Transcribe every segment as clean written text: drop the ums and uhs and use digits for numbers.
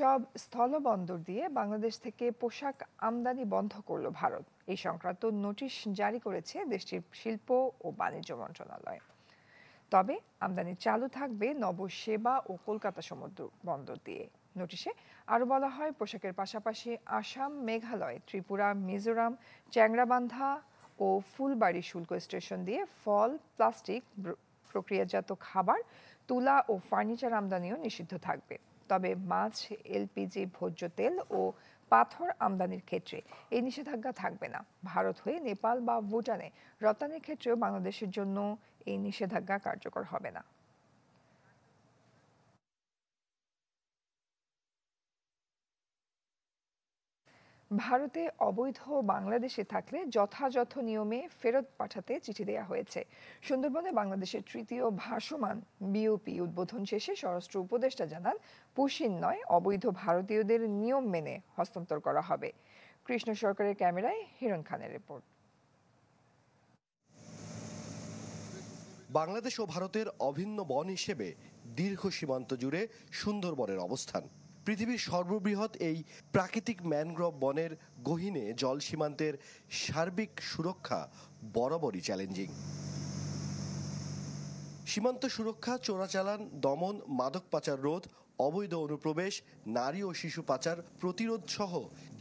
সব স্থলবন্দর দিয়ে বাংলাদেশ থেকে পোশাক আমদানি বন্ধ করল ভারত। এই সংক্রান্ত নোটিশ জারি করেছে দেশটির শিল্প ও বাণিজ্য মন্ত্রণালয়। তবে আমদানি চালু থাকবে নবসেবা ও কলকাতা সমুদ্র বন্দর দিয়ে। নোটিশে আরও বলা হয়, পোশাকের পাশাপাশি আসাম, মেঘালয়, ত্রিপুরা, মিজোরাম, চ্যাংরাবান্ধা ও ফুলবাড়ি শুল্ক স্টেশন দিয়ে ফল, প্লাস্টিক, প্রক্রিয়াজাত খাবার, তুলা ও ফার্নিচার আমদানিও নিষিদ্ধ থাকবে। তবে মাছ, এলপিজি, ভোজ্য তেল ও পাথর আমদানির ক্ষেত্রে এই নিষেধাজ্ঞা থাকবে না। ভারত হয়ে নেপাল বা ভুটানে রপ্তানির ক্ষেত্রেও বাংলাদেশের জন্য এই নিষেধাজ্ঞা কার্যকর হবে না। ভারতে অবৈধ বাংলাদেশে থাকলে যথাযথ নিয়মে ফেরত পাঠাতে চিঠি দেওয়া হয়েছে। সুন্দরবনে বাংলাদেশের তৃতীয় ভাসমান বিওপি উদ্বোধন শেষে স্বরাষ্ট্র উপদেষ্টা জানান, পুশিন নয়, অবৈধ ভারতীয়দের নিয়ম মেনে হস্তান্তর করা হবে। কৃষ্ণ সরকারের ক্যামেরায় হিরণ খানের রিপোর্ট। বাংলাদেশ ও ভারতের অভিন্ন বন হিসেবে দীর্ঘ সীমান্ত জুড়ে সুন্দরবনের অবস্থান। পৃথিবীর সর্ববৃহৎ এই প্রাকৃতিক ম্যানগ্রোভ বনের গহীনে জল সীমান্তের সার্বিক সুরক্ষা বরাবরই চ্যালেঞ্জিং। সীমান্ত সুরক্ষা, চোরাচালান দমন, মাদক পাচার রোধ, অবৈধ অনুপ্রবেশ, নারী ও শিশু পাচার প্রতিরোধ সহ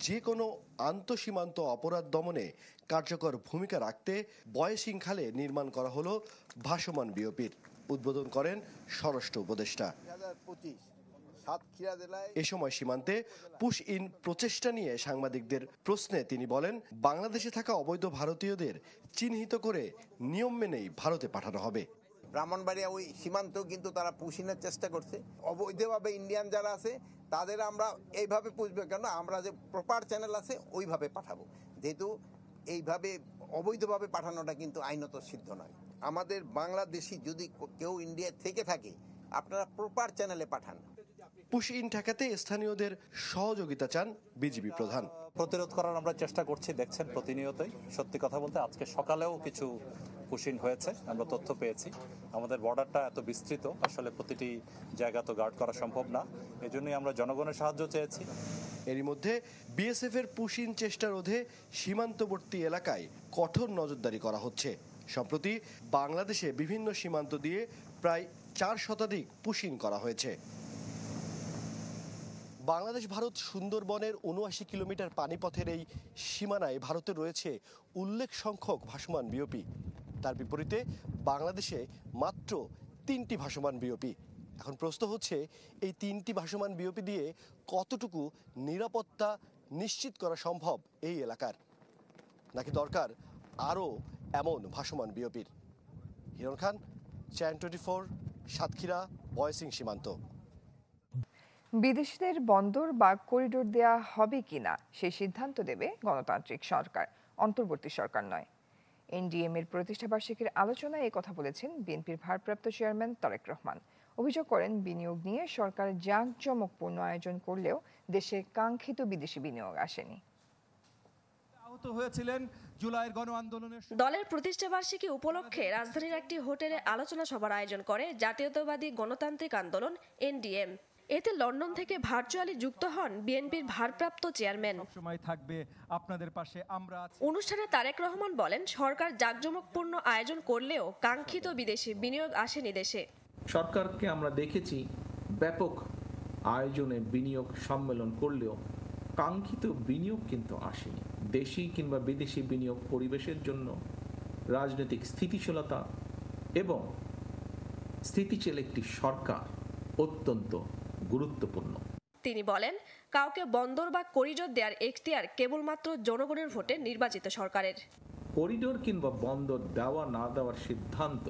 যে কোনো আন্তঃসীমান্ত অপরাধ দমনে কার্যকর ভূমিকা রাখতে বয়সিংখালে নির্মাণ করা হলো ভাসমান বিওপির। উদ্বোধন করেন স্বরাষ্ট্র উপদেষ্টা। এ সময় সীমান্তে পুশ ইন প্রচেষ্টা নিয়ে সাংবাদিকদের প্রশ্নে তিনি বলেন, বাংলাদেশে থাকা অবৈধ ভারতীয়দের চিহ্নিত করে নিয়ম মেনেই ভারতে পাঠানো হবে। ব্রাহ্মণবাড়িয়া ওই সীমান্ত কিন্তু তারা পুষিনের চেষ্টা করছে। অবৈধভাবে ইন্ডিয়ান যারা আছে তাদের আমরা এইভাবে পুষবো কেন, আমরা যে প্রপার চ্যানেল আছে ওইভাবে পাঠাবো। যেহেতু এইভাবে অবৈধভাবে পাঠানোটা কিন্তু আইনত সিদ্ধ নয়। আমাদের বাংলাদেশি যদি কেউ ইন্ডিয়া থেকে থাকে, আপনারা প্রপার চ্যানেলে পাঠান। পুশ ইন ঠেকাতে স্থানীয়দের সহযোগিতা চান বিজিবি প্রধান। প্রতিরোধ করার আমরা চেষ্টা করছি, দেখছেন প্রতিনিয়তই। সত্যি কথা বলতে আজকে সকালেও কিছু পুশিং হয়েছে, আমরা তথ্য পেয়েছি। আমাদের বর্ডারটা এত বিস্তৃত, আসলে প্রতিটি জায়গা তো গার্ড করা সম্ভব না, এজন্যই আমরা জনগণের সাহায্য চেয়েছি। এরই মধ্যে বিএসএফ এর পুশিং চেষ্টা রোধে সীমান্তবর্তী এলাকায় কঠোর নজরদারি করা হচ্ছে। সম্প্রতি বাংলাদেশে বিভিন্ন সীমান্ত দিয়ে প্রায় 4 শতাধিক পুশিং করা হয়েছে। বাংলাদেশ ভারত সুন্দরবনের ৭৯ কিলোমিটার পানিপথের এই সীমানায় ভারতে রয়েছে উল্লেখ সংখ্যক ভাসমান বিওপি। তার বিপরীতে বাংলাদেশে মাত্র 3টি ভাসমান বিওপি। এখন প্রশ্ন হচ্ছে, এই 3টি ভাসমান বিওপি দিয়ে কতটুকু নিরাপত্তা নিশ্চিত করা সম্ভব এই এলাকার, নাকি দরকার আরও এমন ভাসমান বিওপির? হিরণ খান, চ্যানেল 24, সাতক্ষীরা, বয়সিং সীমান্ত। বিদেশিদের বন্দর বা করিডোর দেয়া হবে কিনা সেই সিদ্ধান্ত দেবে গণতান্ত্রিক সরকার, অন্তর্বর্তী সরকার নয়। এনডিএম এর প্রতিষ্ঠাবার্ষিকীর আলোচনায় এই কথা বলেছেন বিএনপির ভারপ্রাপ্ত চেয়ারম্যান তারেক রহমান। অভিযোগ করেন, বিনিয়োগ নিয়ে সরকার জাঁকজমকপূর্ণ আয়োজন করলেও দেশে কাঙ্ক্ষিত বিদেশি বিনিয়োগ আসেনি। আহত হয়েছিলেন জুলাইয়ের গণ আন্দোলনের। দলের প্রতিষ্ঠাবার্ষিকী উপলক্ষে রাজধানীর একটি হোটেলে আলোচনা সভার আয়োজন করে জাতীয়তাবাদী গণতান্ত্রিক আন্দোলন এনডিএম। এতে লন্ডন থেকে ভার্চুয়ালি যুক্ত হন বিএনপির ভারপ্রাপ্ত চেয়ারম্যান। সবসময় থাকবে আপনাদের পাশে আমরা আছি। অনুষ্ঠানে তারেক রহমান বলেন, সরকার জাঁকজমকপূর্ণ আয়োজন করলেও কাঙ্ক্ষিত বিদেশি বিনিয়োগ আসেনি দেশে। সরকারকে আমরা দেখেছি ব্যাপক আয়োজনে বিনিয়োগ সম্মেলন করলেও কাঙ্ক্ষিত বিনিয়োগ কিন্তু আসেনি। দেশি কিংবা বিদেশি বিনিয়োগ পরিবেশের জন্য রাজনৈতিক স্থিতিশীলতা এবং স্থিতিশীল একটি সরকার অত্যন্ত গুরুত্বপূর্ণ। তিনি বলেন, কাউকে বন্দর বা করিডোর দেওয়ার এখতিয়ার কেবলমাত্র জনগণের ভোটে নির্বাচিত সরকারের। করিডোর কিংবা বন্দর দেওয়া না দেওয়ার সিদ্ধান্ত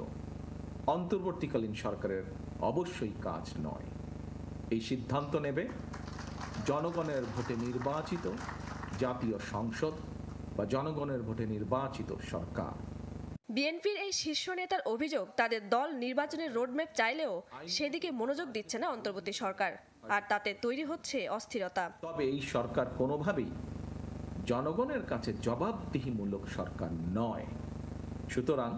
অন্তর্বর্তীকালীন সরকারের অবশ্যই কাজ নয়। এই সিদ্ধান্ত নেবে জনগণের ভোটে নির্বাচিত জাতীয় সংসদ বা জনগণের ভোটে নির্বাচিত সরকার। বিএনপির এই শীর্ষ নেতার অভিযোগ, তাদের দল নির্বাচনের রোডম্যাপ চাইলেও সেদিকে মনোযোগ দিচ্ছে না অন্তর্বর্তী সরকার, আর তাতে তৈরি হচ্ছে অস্থিরতা। তবে এই সরকার কোনোভাবেই জনগণের কাছে জবাবদিহিমূলক সরকার নয়। সুতরাং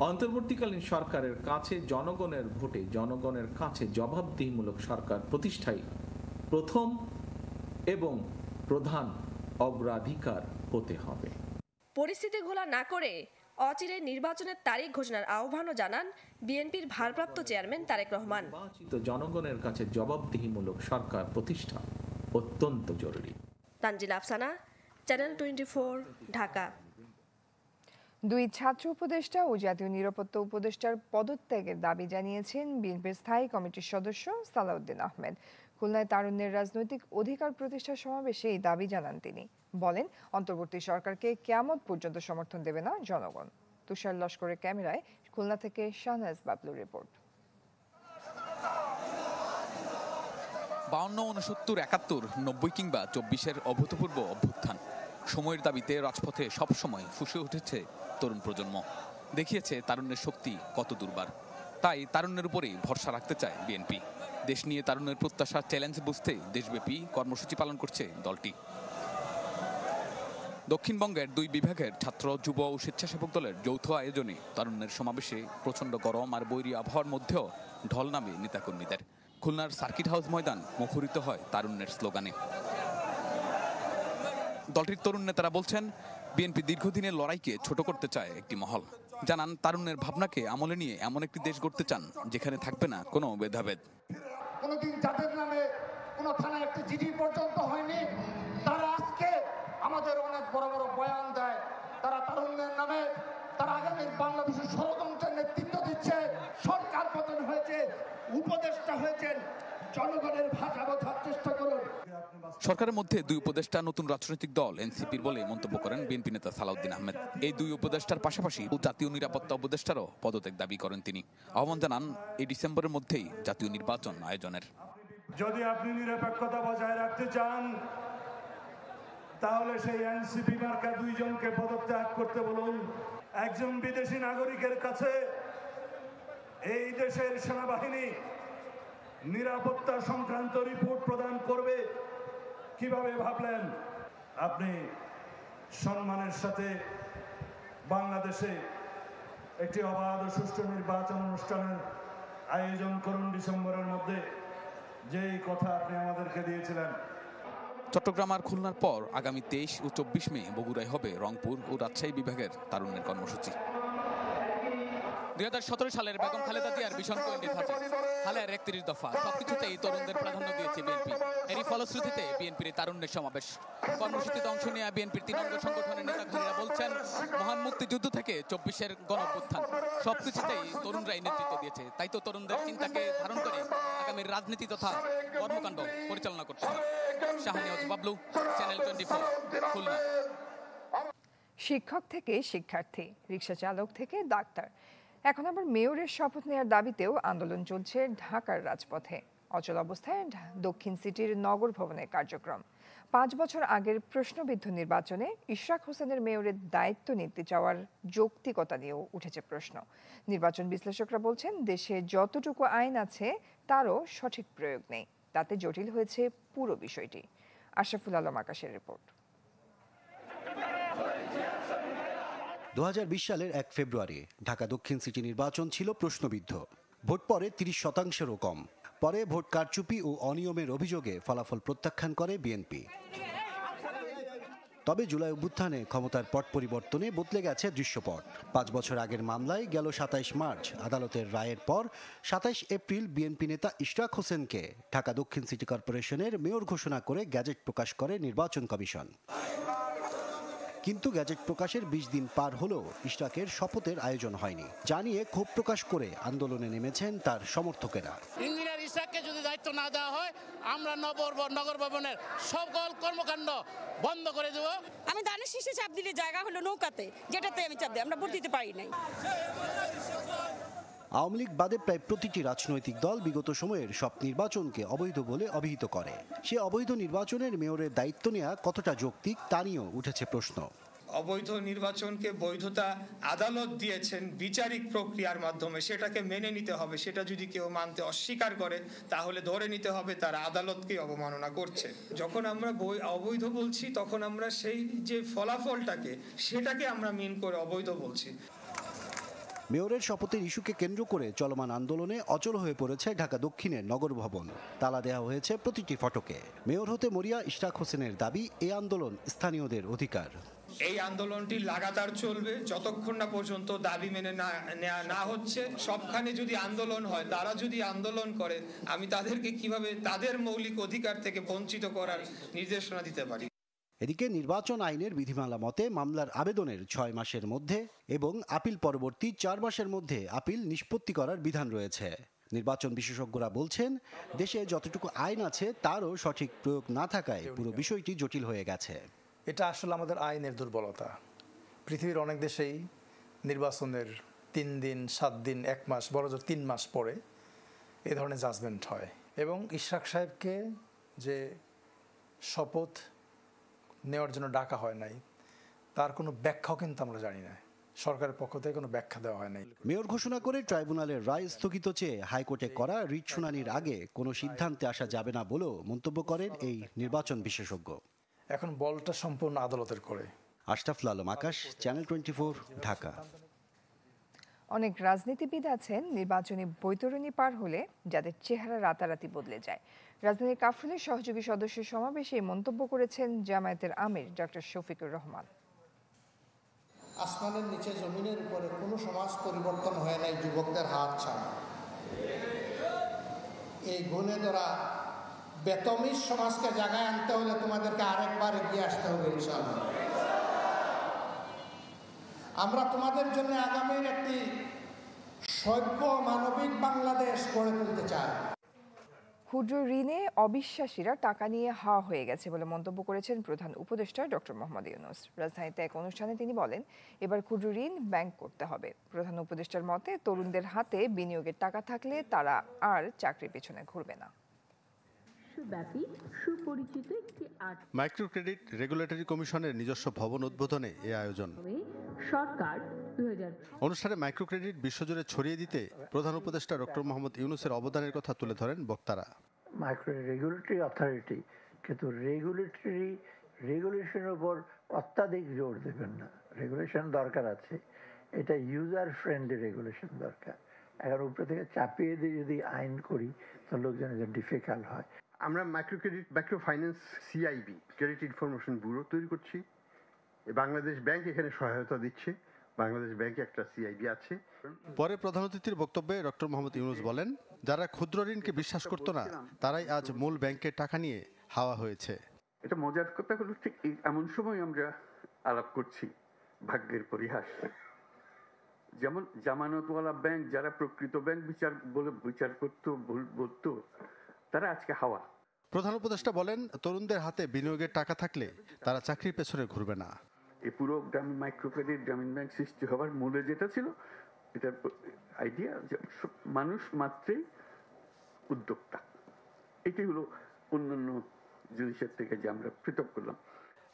অন্তর্বর্তীকালীন সরকারের কাছে জনগণের ভোটে জনগণের কাছে জবাবদিহিমূলক সরকার প্রতিষ্ঠাই প্রথম এবং প্রধান অগ্রাধিকার হতে হবে। পরিস্থিতি ঘোলা না করে অচিরে নির্বাচনের তারিখ ঘোষণার আহ্বানও জানান বিএনপির ভারপ্রাপ্ত চেয়ারম্যান তারেক রহমান। নির্বাচিত জনগণের কাছে জবাবদিহিমূলক সরকার প্রতিষ্ঠা অত্যন্ত জরুরি। তানজিল আফসানা, চ্যানেল 24, ঢাকা। দুই ছাত্র উপদেষ্টা ও জাতীয় নিরাপত্তা উপদেষ্টার পদত্যাগের দাবি জানিয়েছেন বিএনপির স্থায়ী কমিটির সদস্য সালাউদ্দিন আহমেদ। খুলনায় তারুণ্যের রাজনৈতিক অধিকার প্রতিষ্ঠা সমাবেশে এই দাবি জানান তিনি। বলেন, অন্তর্বর্তী সরকারকে কিয়ামত পর্যন্ত সমর্থন দেবে না জনগণ। তুষার লস্করের ক্যামেরায় খুলনা থেকে শাহনাজ বাবলুর রিপোর্ট। 52, 69, 71, 90 কিংবা 24-এর অভূতপূর্ব অভ্যুত্থান, সময়ের দাবিতে রাজপথে সবসময় ফুঁসে উঠেছে তরুণ প্রজন্ম, দেখিয়েছে তারুণ্যের শক্তি কত দুর্বার। তাই তারুণ্যের উপরেই ভরসা রাখতে চায় বিএনপি। দেশ নিয়ে তারুণ্যের প্রত্যাশা চ্যালেঞ্জ বুঝতে দেশব্যাপী কর্মসূচি পালন করছে দলটি। দক্ষিণবঙ্গের 2 বিভাগের ছাত্র, যুব ও স্বেচ্ছাসেবক দলের যৌথ আয়োজনে তারুণ্যের সমাবেশে প্রচণ্ড গরম আর বৈরী আবহাওয়ার মধ্যেও ঢল নামে নেতাকর্মীদের। খুলনার সার্কিট হাউস ময়দান মুখরিত হয় তারুণ্যের স্লোগানে। দলটির তরুণ নেতারা বলছেন, বিএনপি দীর্ঘদিনের লড়াইকে ছোট করতে চায় একটি মহল। জানান, তারুণ্যের ভাবনাকে আমলে নিয়ে এমন একটি দেশ গড়তে চান যেখানে থাকবে না কোনো ভেদাভেদ। কোনোদিন যাদের নামে কোনো থানায় একটি চিঠি পর্যন্ত হয়নি, তারা আজকে আমাদের অনেক বড় বড় বয়ান দেয়। তারা তারুণ্যের নামে তারা আগামী বাংলাদেশের ষড়যন্ত্রের নেতৃত্ব দিচ্ছে। সরকার পতন হয়েছে, উপদেষ্টা হয়েছেন, জনগণের ভাষা বোঝার চেষ্টা করুন। সরকারের মধ্যে 2 উপদেষ্টা নতুন রাজনৈতিক দল এনসিপির বলে মন্তব্য করেন বিএনপি নেতা সালাউদ্দিন আহমেদ। এই 2 উপদেষ্টার পাশাপাশি জাতীয় নিরাপত্তা উপদেষ্টারও পদত্যাগ দাবি করেন তিনি। আহ্বান জানান এই ডিসেম্বরের মধ্যেই জাতীয় নির্বাচন আয়োজনের। যদি আপনি নিরপেক্ষতা বজায় রাখতে চান, তাহলে সেই এনসিপি মার্কা 2 জনকে পদত্যাগ করতে বলুন। একজন বিদেশি নাগরিকের কাছে এই দেশের সেনাবাহিনী নিরাপত্তা সংক্রান্ত রিপোর্ট প্রদান করবে কিভাবে ভাবলেন? আপনি সম্মানের সাথে বাংলাদেশে একটি অবাধ ও সুষ্ঠু নির্বাচন অনুষ্ঠানের আয়োজন করুন ডিসেম্বরের মধ্যে, যেই কথা আপনি আমাদেরকে দিয়েছিলেন। চট্টগ্রাম আর খুলনার পর আগামী 23 ও 24 মে বগুড়ায় হবে রংপুর ও রাজশাহী বিভাগের তারুণ্যের কর্মসূচি। 2017 সালের বেগম খালেদা জিয়ার ভিশন 2030 হালের 31 দফা সবকিছুতেই তরুণদের প্রাধান্য দিয়েছে বিএনপি। এরই ফলশ্রুতিতে বিএনপির তারুণ্যের সমাবেশ। কর্মসূচিতে অংশ নিয়ে বিএনপির 3 অঙ্গ সংগঠনের নেতাকর্মীরা বলছেন, মহান মুক্তিযুদ্ধ থেকে 24-এর গণঅভ্যুত্থান সবকিছুতেই তরুণরাই নেতৃত্ব দিয়েছে। তাই তো তরুণদের চিন্তাকে ধারণ করে আগামীর রাজনীতি তথা কর্মকাণ্ড পরিচালনা করতে হবে। শাহনাজ বাবলু, চ্যানেল 24, খুলনা। শিক্ষক থেকে শিক্ষার্থী, রিকশা চালক থেকে ডাক্তার, এখন আবার মেয়রের শপথ নেওয়ার দাবিতেও আন্দোলন চলছে ঢাকার রাজপথে। অচল অবস্থায় দক্ষিণ সিটির নগর ভবনের কার্যক্রম। 5 বছর আগের প্রশ্নবিদ্ধ নির্বাচনে ইশরাক হোসেনের মেয়রের দায়িত্ব নিতে চাওয়ার যৌক্তিকতা নিয়েও উঠেছে প্রশ্ন। নির্বাচন বিশ্লেষকরা বলছেন, দেশে যতটুকু আইন আছে তারও সঠিক প্রয়োগ নেই। তাতে জটিল হয়েছে পুরো বিষয়টি। আশরাফুল আলম আকাশের রিপোর্ট। 2020 সালের 1 ফেব্রুয়ারি ঢাকা দক্ষিণ সিটি নির্বাচন ছিল প্রশ্নবিদ্ধ। ভোট পড়ে 30%-ও কম। পরে ভোট কারচুপি ও অনিয়মের অভিযোগে ফলাফল প্রত্যাখ্যান করে বিএনপি। তবে জুলাই অভ্যুত্থানে ক্ষমতার পট পরিবর্তনে বদলে গেছে দৃশ্যপট। 5 বছর আগের মামলায় গেল 27 মার্চ আদালতের রায়ের পর 27 এপ্রিল বিএনপি নেতা ইশরাক হোসেনকে ঢাকা দক্ষিণ সিটি কর্পোরেশনের মেয়র ঘোষণা করে গ্যাজেট প্রকাশ করে নির্বাচন কমিশন। কিন্তু গ্যাজেট প্রকাশের 20 দিন পার হলেও ইশরাকের শপথের আয়োজন হয়নি। জানিয়ে ক্ষোভ প্রকাশ করে আন্দোলনে নেমেছেন তার সমর্থকেরা। ইঞ্জিনিয়ার ইশরাককে যদি দায়িত্ব না দেওয়া হয়, আমরা নগর ভবনের সকল কর্মকাণ্ড বন্ধ করে দেব। আমি ধানের শীষে চাপ দিলে জায়গা হলো নৌকাতে, যেটাতে আমি চাপ দিই, আমরা ভোট দিতে পারি নাই। আওয়ামী লীগ বাদে প্রায় প্রতিটি রাজনৈতিক দল বিগত সময়ের সব নির্বাচনকে অবৈধ বলে অভিহিত করে। সে অবৈধ নির্বাচনের মেয়রের দায়িত্ব নেওয়া কতটা যৌক্তিক তা নিয়েও উঠেছে প্রশ্ন। অবৈধ নির্বাচনকে বৈধতা আদালত দিয়েছেন বিচারিক প্রক্রিয়ার মাধ্যমে, সেটাকে মেনে নিতে হবে। সেটা যদি কেউ মানতে অস্বীকার করে, তাহলে ধরে নিতে হবে তারা আদালতকে অবমাননা করছে। যখন আমরা অবৈধ বলছি, তখন আমরা সেই যে ফলাফলটাকে সেটাকে আমরা মিন করে অবৈধ বলছি। মেয়রের শপথের ইস্যুকে কেন্দ্র করে চলমান আন্দোলনে অচল হয়ে পড়েছে ঢাকা দক্ষিণের নগর ভবন। তালা দেওয়া হয়েছে প্রতিটি ফটকে। মেয়র হতে মরিয়া ইশরাক হোসেনের দাবি, এই আন্দোলন স্থানীয়দের অধিকার। এই আন্দোলনটি লাগাতার চলবে যতক্ষণ না পর্যন্ত দাবি মেনে নেওয়া না হচ্ছে। সবখানে যদি আন্দোলন হয়, তারা যদি আন্দোলন করে, আমি তাদেরকে কিভাবে তাদের মৌলিক অধিকার থেকে বঞ্চিত করার নির্দেশনা দিতে পারি। এদিকে নির্বাচন আইনের বিধিমালা মতে মামলার আবেদনের 6 মাসের মধ্যে এবং আপিল পরবর্তী 4 মাসের মধ্যে আপিল নিষ্পত্তি করার বিধান রয়েছে। নির্বাচন বিশেষজ্ঞরা বলছেন, দেশে যতটুকু আইন আছে তারও সঠিক প্রয়োগ না থাকায় পুরো বিষয়টি জটিল হয়ে গেছে। এটা আসলে আমাদের আইনের দুর্বলতা। পৃথিবীর অনেক দেশেই নির্বাচনের 3 দিন, 7 দিন, 1 মাস, বড়জোর 3 মাস পরে এ ধরনের জাজমেন্ট হয়। এবং ইশরাক সাহেবকে যে শপথ নেওয়ার জন্য ডাকা হয় নাই, তার কোনো ব্যাখ্যাও কিন্তু আমরা জানি না। সরকারের পক্ষ থেকে কোনো ব্যাখ্যা দেওয়া হয় নাই। মেয়র ঘোষণা করে ট্রাইব্যুনালের রায় স্থগিত চেয়ে হাইকোর্টে করা রিট শুনানির আগে কোনো সিদ্ধান্তে আসা যাবে না বলেও মন্তব্য করেন এই নির্বাচন বিশেষজ্ঞ। এখন বলটা সম্পূর্ণ আদালতের করে। আশরাফুল আলম আকাশ, চ্যানেল 24, ঢাকা। অনেক রাজনীতিবিদ আছেন নির্বাচনী বৈতরণী পার হলে যাদের চেহারা রাতারাতি বদলে যায়। রাজধানীর কাফরুলের সহযোগী সদস্যের সমাবেশে মন্তব্য করেছেন জামায়াতের আমির ডক্টর শফিকুর রহমান। আসমানের নিচে জমিনের উপরে কোনো সমাজ পরিবর্তন হয় নাই যুবকদের হাত ছাড়া। এই গুণে ধরা বেতমিজ সমাজকে জায়গায় আনতে হলে তোমাদেরকে আরেকবার এগিয়ে আসতে হবে ইনশাআল্লাহ। আমরা তোমাদের জন্য আগামীর একটি সভ্য মানবিক বাংলাদেশ গড়ে তুলতে চাই। ক্ষুদ্র ঋণে অবিশ্বাসীরা টাকা নিয়ে হাওয়া হয়ে গেছে বলে মন্তব্য করেছেন প্রধান উপদেষ্টা ডক্টর মোহাম্মদ ইউনূস। রাজধানীতে এক অনুষ্ঠানে তিনি বলেন, এবার ক্ষুদ্র ঋণ ব্যাংক করতে হবে। প্রধান উপদেষ্টার মতে, তরুণদের হাতে বিনিয়োগের টাকা থাকলে তারা আর চাকরির পেছনে ঘুরবে না। মাইক্রো ক্রেডিট রেগুলেটরি কমিশনের নিজস্ব ভবন উদ্বোধনে এ আয়োজন। অনুষ্ঠানে মাইক্রো ক্রেডিট বিশ্বজুড়ে ছড়িয়ে দিতে প্রধান উপদেষ্টা ডক্টর মোহাম্মদ ইউনূসের অবদানের কথা তুলে ধরেন বক্তারা। মাইক্রো রেগুলেটরি অথরিটি, কিন্তু রেগুলেশনের উপর অত্যাধিক জোর দেবেন না। রেগুলেশন দরকার আছে, এটা ইউজার ফ্রেন্ডলি রেগুলেশন দরকার। এখন উপরে থেকে চাপিয়ে দিয়ে যদি আইন করি তো লোকজনের ডিফিকাল্ট হয়। আমরা micro finance CIB credit information bureau তৈরি করছি। বাংলাদেশ ব্যাংক এখানে সহায়তা দিচ্ছে। বাংলাদেশ ব্যাংকে একটা সিআইবি আছে। পরে প্রধান অতিথির বক্তব্যে ডক্টর মোহাম্মদ ইউনূস বলেন, যারা ক্ষুদ্র ঋণকে বিশ্বাস করত না তারাই আজ মূল ব্যাংকের টাকা নিয়ে হাওয়া হয়েছে। এটা মজার কথা হলো, ঠিক এমন সময় আমরা আলাপ করছি ভাগ্যের পরিহাস। যেমন জামানতওয়ালা ব্যাংক, যারা প্রকৃত ব্যাংক বিচার করতো, ভুল বলতো, তারা আজকে হাওয়া। প্রধান উপদেষ্টা বলেন, তরুণদের হাতে বিনিয়োগের টাকা থাকলে তারা চাকরির পেছনে ঘুরবে না। এই পুরো গ্রামীণ মাইক্রো ক্রেডিট গ্রামীণ ব্যাংক সৃষ্টি হওয়ার মূলে যেটা ছিল, এটার আইডিয়া যে মানুষ মাত্রই উদ্যোক্তা। এটি হলো অন্যান্য জিনিসের থেকে যে আমরা পৃথক করলাম।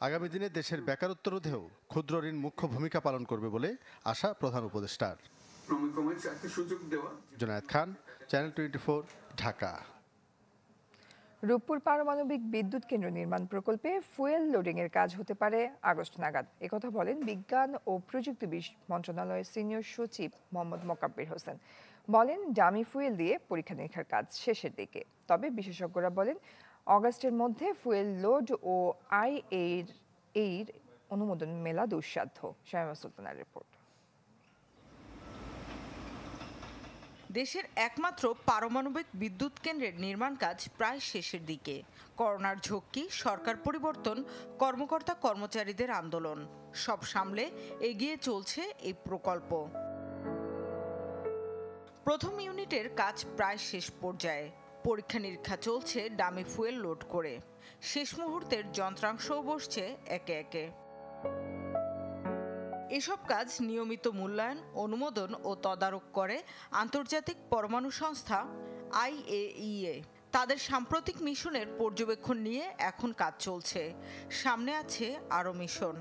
আগামী দিনে দেশের বেকারত্ব রোধেও ক্ষুদ্র ঋণ মুখ্য ভূমিকা পালন করবে বলে আশা প্রধান উপদেষ্টার। জুনায়েদ খান, চ্যানেল 24, ঢাকা। রূপপুর পারমাণবিক বিদ্যুৎ কেন্দ্র নির্মাণ প্রকল্পে ফুয়েল লোডিং এর কাজ হতে পারে আগস্ট নাগাদ। একথা বলেন বিজ্ঞান ও প্রযুক্তি মন্ত্রণালয়ের সিনিয়র সচিব মোহাম্মদ মোকাব্বির হোসেন। বলেন, ডামি ফুয়েল দিয়ে পরীক্ষা নিরীক্ষার কাজ শেষের দিকে। তবে বিশেষজ্ঞরা বলেন, অগাস্টের মধ্যে ফুয়েল লোড ও আইএইর অনুমোদন মেলা দুঃসাধ্য। শামিমা সুলতানার রিপোর্ট। দেশের একমাত্র পারমাণবিক বিদ্যুৎ কেন্দ্রের নির্মাণ কাজ প্রায় শেষের দিকে। করোনার ঝক্কি, সরকার পরিবর্তন, কর্মকর্তা কর্মচারীদের আন্দোলন সব সামলে এগিয়ে চলছে এই প্রকল্প। প্রথম ইউনিটের কাজ প্রায় শেষ পর্যায়ে। পরীক্ষা নিরীক্ষা চলছে ডামি ফুয়েল লোড করে। শেষ মুহূর্তের যন্ত্রাংশও বসছে একে একে। এসব কাজ নিয়মিত মূল্যায়ন, অনুমোদন ও তদারক করে আন্তর্জাতিক পরমাণু সংস্থা IAEA। তাদের সাম্প্রতিক মিশনের পর্যবেক্ষণ নিয়ে এখন কাজ চলছে। সামনে আছে আরও মিশন।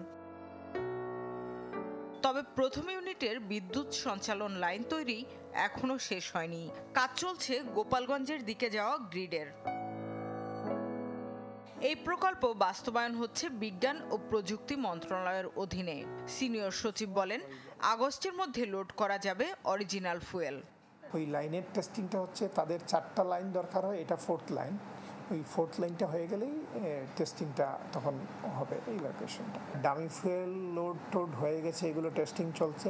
তবে প্রথম ইউনিটের বিদ্যুৎ সঞ্চালন লাইন তৈরি এখনো শেষ হয়নি। কাজ চলছে গোপালগঞ্জের দিকে যাওয়া গ্রিডের। এই প্রকল্প বাস্তবায়ন হচ্ছে বিজ্ঞান ও প্রযুক্তি মন্ত্রণালয়ের অধীনে। সিনিয়র সচিব বলেন, আগস্টের মধ্যে লোড করা যাবে অরিজিনাল ফুয়েল। ওই লাইনের টেস্টিংটা হচ্ছে তাদের 4টা লাইন দরকার হয়, এটা 4th লাইন। ওই 4th লাইনটা হয়ে গেলেই টেস্টিংটা তখন হবে, এই লোকেশনটা। ডামি ফুয়েল লোড টোড হয়ে গেছে, এগুলো টেস্টিং চলছে।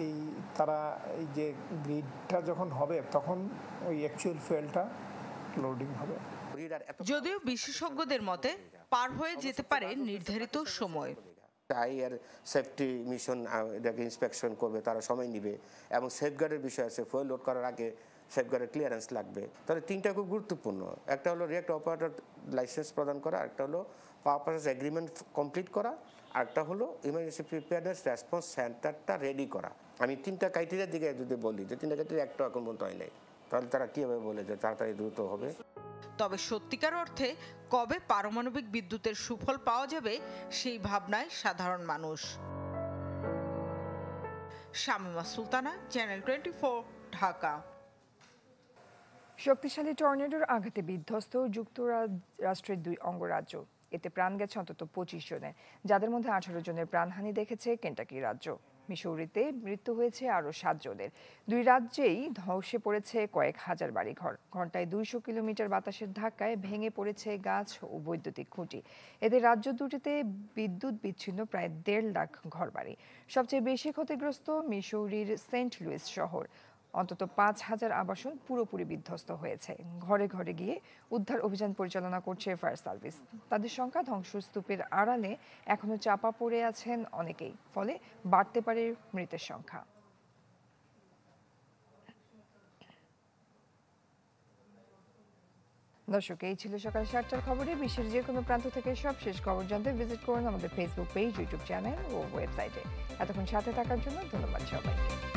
এই তারা এই যে গ্রিডটা যখন হবে তখন ওই অ্যাকচুয়াল ফুয়েলটা লোডিং হবে। যদিও বিশেষজ্ঞদের মতে পার হয়ে যেতে পারে নির্ধারিত সময়। আইএর সেফটি মিশন এটাকে ইন্সপেকশন করবে, তারা সময় নেবে এবং সেফগার্ডের বিষয় আছে। ফুয়েল লোড করার আগে সেফগার্ডের ক্লিয়ারেন্স লাগবে। তাহলে তিনটা খুব গুরুত্বপূর্ণ। একটা হলো রিয়েক্টর অপারেটর লাইসেন্স প্রদান করা, একটা হলো পাওয়ার পারচেজ এগ্রিমেন্ট কমপ্লিট করা, আরেকটা হলো ইমার্জেন্সি প্রিপেয়ারনেস রেসপন্স সেন্টারটা রেডি করা। আমি 3টা ক্রাইটেরিয়ার দিকে যদি বলি যে 3টা ক্রাইটেরিয়া একটা এখন পর্যন্ত হয় নাই, তাহলে তারা কীভাবে বলে যে তাড়াতাড়ি দ্রুত হবে। তবে সত্যিকার অর্থে কবে পারমাণবিক বিদ্যুতের সুফল পাওয়া যাবে সেই ভাবনায় সাধারণ মানুষ। শামিমা সুলতানা, চ্যানেল 24, ঢাকা। শক্তিশালী টর্নেডোর আঘাতে বিধ্বস্ত যুক্তরাষ্ট্রের 2 অঙ্গরাজ্য। এতে প্রাণ গেছে অন্তত 25 জনের, যাদের মধ্যে 18 জনের প্রাণহানি দেখেছে কেন্টাকি রাজ্য। মিসৌরিতে মৃত্যু হয়েছে আরও 7 জনের। 2 রাজ্যেই ধসে পড়েছে কয়েক হাজার বাড়িঘর। ঘন্টায় 200 কিলোমিটার বাতাসের ধাক্কায় ভেঙে পড়েছে গাছ ও বৈদ্যুতিক খুঁটি। এতে রাজ্য দুটিতে বিদ্যুৎ বিচ্ছিন্ন প্রায় 1.5 লাখ ঘরবাড়ি। সবচেয়ে বেশি ক্ষতিগ্রস্ত মিসৌরির সেন্ট লুইস শহর। অন্তত 5,000 আবাসন পুরোপুরি বিধ্বস্ত হয়েছে। ঘরে ঘরে গিয়ে উদ্ধার অভিযান পরিচালনা করছে ফায়ার সার্ভিস। তাদের সংখ্যা ধ্বংসস্তূপের আড়ালে এখনো চাপা পড়ে আছেন অনেকেই, ফলে বাড়তে পারে মৃতের সংখ্যা। দর্শক, এই ছিল সকাল 7টার খবরে। বিশ্বের যে কোনো প্রান্ত থেকে সবশেষ খবর জানতে ভিজিট করুন আমাদের ফেসবুক পেজ, ইউটিউব চ্যানেল ও ওয়েবসাইটে। এতক্ষণ সাথে থাকার জন্য ধন্যবাদ সবাইকে।